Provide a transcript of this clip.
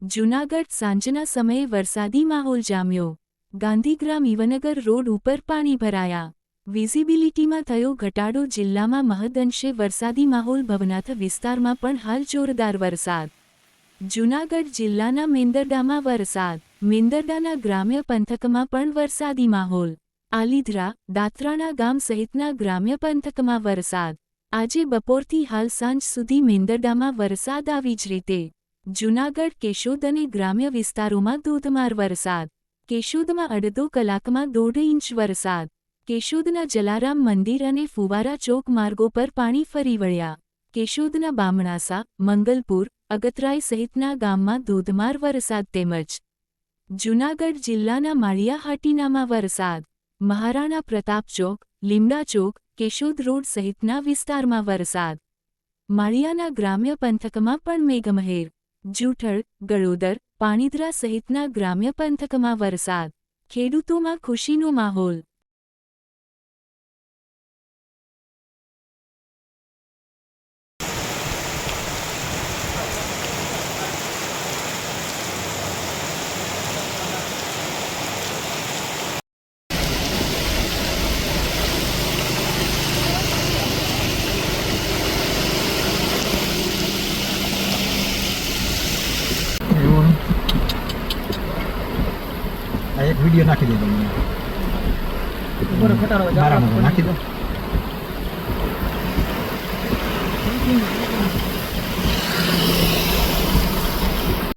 જૂનાગઢ સાંજના સમયે વરસાદી માહોલ જામ્યો. ગાંધીગ્રામ ઈવનગર રોડ ઉપર પાણી ભરાયા. વિઝિબિલિટીમાં થયો ઘટાડો. જિલ્લામાં મહદઅંશે વરસાદી માહોલ. ભવનાથ વિસ્તારમાં પણ હાલ જોરદાર વરસાદ. જૂનાગઢ જિલ્લાના મેંદરડામાં વરસાદ. મેંદરડાના ગ્રામ્ય પંથકમાં પણ વરસાદી માહોલ. આલીધરા, દાત્રાણા ગામ સહિતના ગ્રામ્ય પંથકમાં વરસાદ. આજે બપોરથી હાલ સાંજ સુધી મેંદરડામાં વરસાદ. આવી જ રીતે જૂનાગઢ, કેશોદ અને ગ્રામ્ય વિસ્તારોમાં ધોધમાર વરસાદ. કેશોદમાં અડધો કલાકમાં 1.5 ઇંચ વરસાદ. કેશોદના જલારામ મંદિર અને ફુવારા ચોક માર્ગો પર પાણી ફરી વળ્યા. કેશોદના બામણાસા, મંગલપુર, અગતરાય સહિતના ગામમાં ધોધમાર વરસાદ તેમજ જૂનાગઢ જિલ્લાના માળિયાહાટીનામાં વરસાદ. મહારાણા પ્રતાપ ચોક, લીમડા ચોક, કેશોદ રોડ સહિતના વિસ્તારમાં વરસાદ. માળિયાના ગ્રામ્ય પંથકમાં પણ મેઘમહેર. જૂઠળ, ગળોદર, પાણીધરા સહિતના ગ્રામ્ય પંથકમાં વરસાદ. ખેડૂતોમાં ખુશીનો માહોલ. એક વિડીયો નાખી દેજો મને. મારામાં નાખી દો.